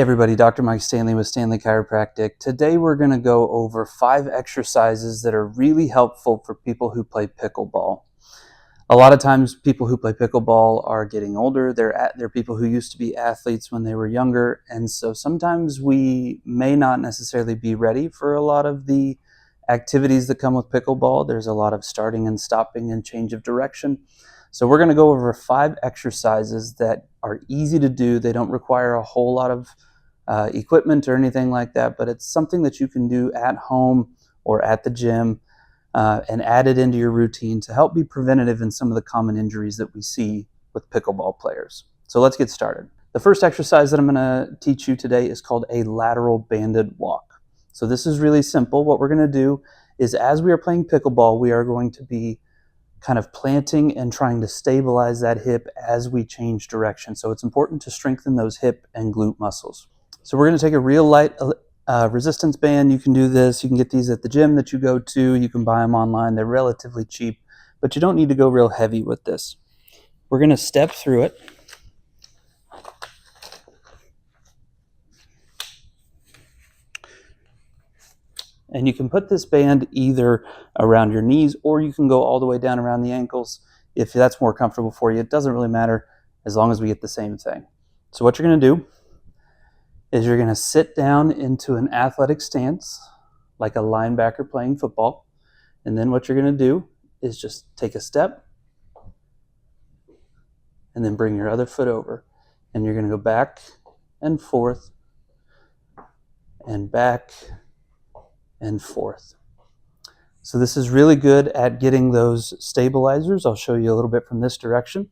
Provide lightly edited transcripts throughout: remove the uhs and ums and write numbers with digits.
everybody, Dr. Mike Stanley with Stanley Chiropractic. Today we're going to go over 5 exercises that are really helpful for people who play pickleball. A lot of times people who play pickleball are getting older. They're people who used to be athletes when they were younger, and so sometimes we may not necessarily be ready for a lot of the activities that come with pickleball. There's a lot of starting and stopping and change of direction. So we're going to go over 5 exercises that are easy to do. They don't require a whole lot of equipment or anything like that, but it's something that you can do at home or at the gym and add it into your routine to help be preventative in some of the common injuries that we see with pickleball players. So let's get started. The first exercise that I'm going to teach you today is called a lateral banded walk. So this is really simple. What we're going to do is, as we are playing pickleball, we are going to be kind of planting and trying to stabilize that hip as we change direction. So it's important to strengthen those hip and glute muscles. So we're going to take a real light resistance band. You can do this. You can get these at the gym that you go to. You can buy them online. They're relatively cheap, but you don't need to go real heavy with this. We're going to step through it. And you can put this band either around your knees or you can go all the way down around the ankles if that's more comfortable for you. It doesn't really matter as long as we get the same thing. So what you're going to do is you're going to sit down into an athletic stance like a linebacker playing football. And then what you're going to do is just take a step and then bring your other foot over. And you're going to go back and forth and back and forth. So this is really good at getting those stabilizers. I'll show you a little bit from this direction.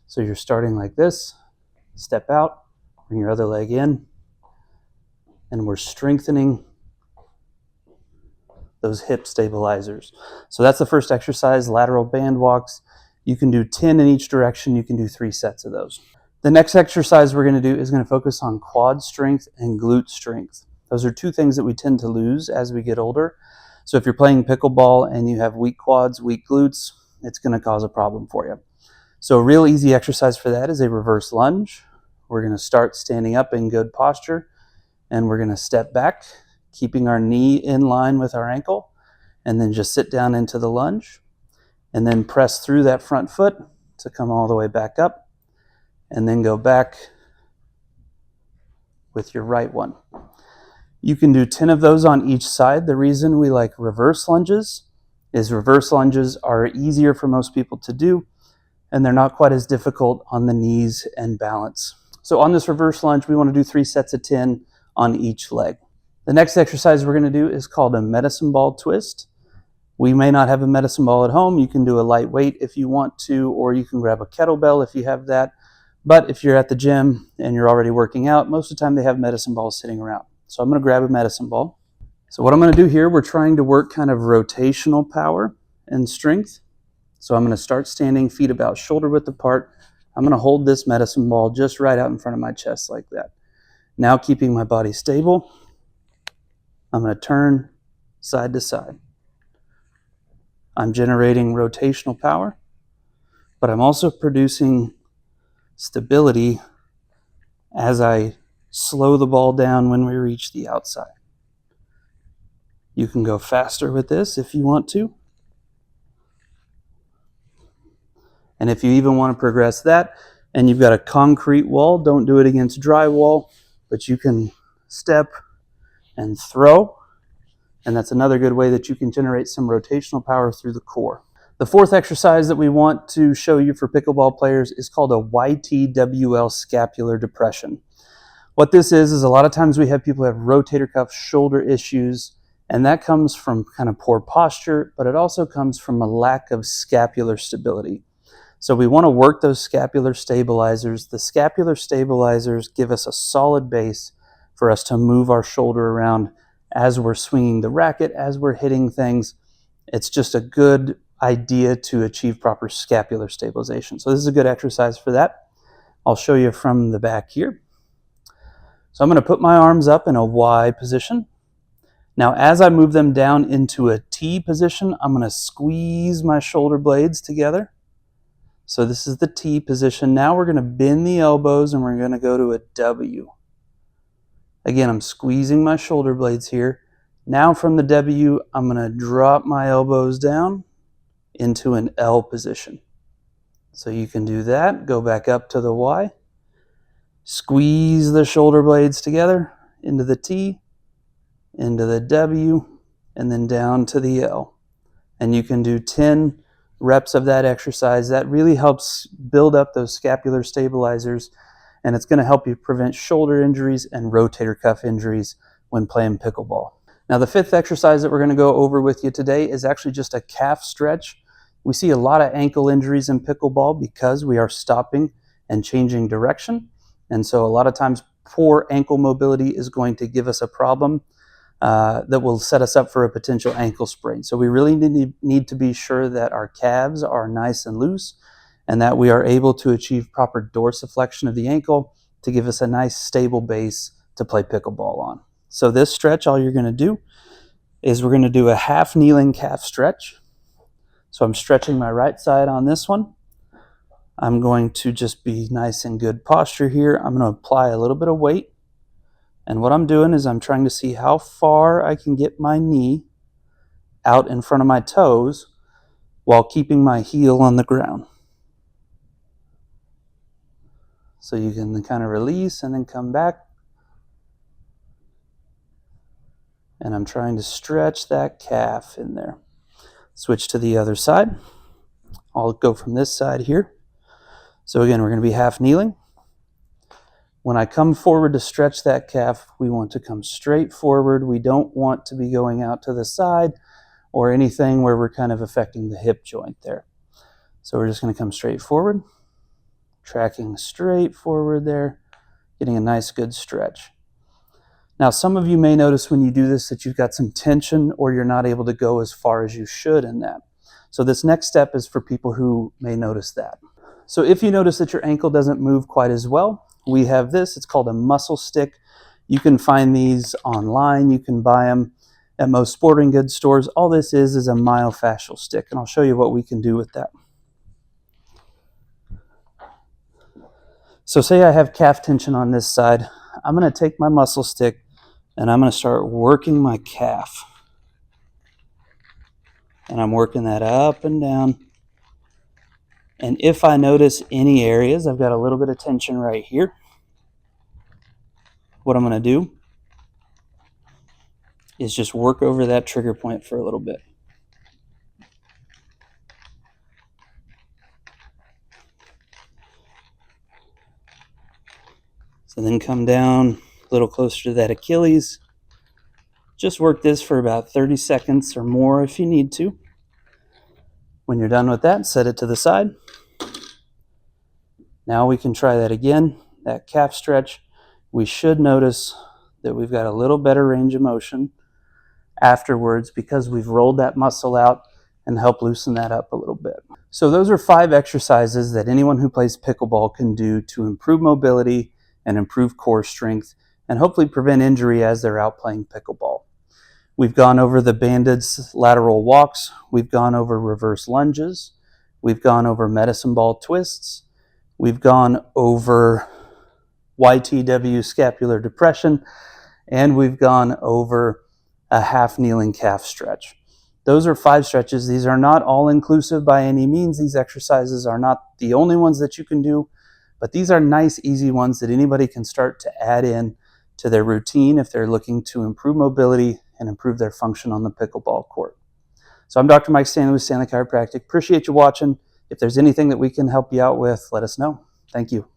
So you're starting like this, step out, bring your other leg in, and we're strengthening those hip stabilizers. So that's the first exercise, lateral band walks. You can do 10 in each direction. You can do 3 sets of those. The next exercise we're going to do is going to focus on quad strength and glute strength. Those are 2 things that we tend to lose as we get older. So if you're playing pickleball and you have weak quads, weak glutes, it's going to cause a problem for you. So a real easy exercise for that is a reverse lunge. We're going to start standing up in good posture, and we're going to step back, keeping our knee in line with our ankle, and then just sit down into the lunge, and then press through that front foot to come all the way back up, and then go back with your right one. You can do 10 of those on each side. The reason we like reverse lunges is reverse lunges are easier for most people to do, and they're not quite as difficult on the knees and balance. So on this reverse lunge, we want to do 3 sets of 10 on each leg. The next exercise we're going to do is called a medicine ball twist. We may not have a medicine ball at home. You can do a lightweight if you want to, or you can grab a kettlebell if you have that. But if you're at the gym and you're already working out, most of the time they have medicine balls sitting around. So I'm going to grab a medicine ball. So what I'm going to do here, we're trying to work kind of rotational power and strength. So I'm going to start standing, feet about shoulder width apart. I'm going to hold this medicine ball just right out in front of my chest like that. Now keeping my body stable, I'm going to turn side to side. I'm generating rotational power, but I'm also producing stability as I slow the ball down when we reach the outside. You can go faster with this if you want to. And if you even want to progress that, and you've got a concrete wall, don't do it against drywall, but you can step and throw. And that's another good way that you can generate some rotational power through the core. The fourth exercise that we want to show you for pickleball players is called a YTWL scapular depression. What this is a lot of times we have people who have rotator cuff shoulder issues, and that comes from kind of poor posture, but it also comes from a lack of scapular stability. So we want to work those scapular stabilizers. The scapular stabilizers give us a solid base for us to move our shoulder around as we're swinging the racket, as we're hitting things. It's just a good idea to achieve proper scapular stabilization. So this is a good exercise for that. I'll show you from the back here. So I'm going to put my arms up in a Y position. Now, as I move them down into a T position, I'm going to squeeze my shoulder blades together. So this is the T position. Now we're going to bend the elbows and we're going to go to a W. Again, I'm squeezing my shoulder blades here. Now from the W, I'm going to drop my elbows down into an L position. So you can do that. Go back up to the Y. Squeeze the shoulder blades together into the T, into the W, and then down to the L. And you can do 10 reps of that exercise. That really helps build up those scapular stabilizers, and it's going to help you prevent shoulder injuries and rotator cuff injuries when playing pickleball. Now, the fifth exercise that we're going to go over with you today is actually just a calf stretch. We see a lot of ankle injuries in pickleball because we are stopping and changing direction. And so a lot of times poor ankle mobility is going to give us a problem that will set us up for a potential ankle sprain. So we really need to be sure that our calves are nice and loose and that we are able to achieve proper dorsiflexion of the ankle to give us a nice stable base to play pickleball on. So this stretch, all you're going to do is we're going to do a half kneeling calf stretch. So I'm stretching my right side on this one. I'm going to just be nice and good posture here. I'm going to apply a little bit of weight. And what I'm doing is I'm trying to see how far I can get my knee out in front of my toes while keeping my heel on the ground. So you can kind of release and then come back. And I'm trying to stretch that calf in there. Switch to the other side. I'll go from this side here. So again, we're going to be half kneeling. When I come forward to stretch that calf, we want to come straight forward. We don't want to be going out to the side or anything where we're kind of affecting the hip joint there. So we're just going to come straight forward, tracking straight forward there, getting a nice good stretch. Now, some of you may notice when you do this that you've got some tension or you're not able to go as far as you should in that. So this next step is for people who may notice that. So if you notice that your ankle doesn't move quite as well, we have this. It's called a muscle stick. You can find these online. You can buy them at most sporting goods stores. All this is a myofascial stick, and I'll show you what we can do with that. So say I have calf tension on this side. I'm going to take my muscle stick and I'm going to start working my calf. And I'm working that up and down. And if I notice any areas, I've got a little bit of tension right here. What I'm going to do is just work over that trigger point for a little bit. So then come down a little closer to that Achilles. Just work this for about 30 seconds or more if you need to. When you're done with that, set it to the side. Now we can try that again, that calf stretch. We should notice that we've got a little better range of motion afterwards because we've rolled that muscle out and helped loosen that up a little bit. So those are 5 exercises that anyone who plays pickleball can do to improve mobility and improve core strength and hopefully prevent injury as they're out playing pickleball. We've gone over the banded lateral walks. We've gone over reverse lunges. We've gone over medicine ball twists. We've gone over YTW scapular depression. And we've gone over a half kneeling calf stretch. Those are 5 stretches. These are not all inclusive by any means. These exercises are not the only ones that you can do, but these are nice, easy ones that anybody can start to add in to their routine if they're looking to improve mobility and improve their function on the pickleball court. So I'm Dr. Mike Stanley with Stanley Chiropractic. Appreciate you watching. If there's anything that we can help you out with, let us know. Thank you.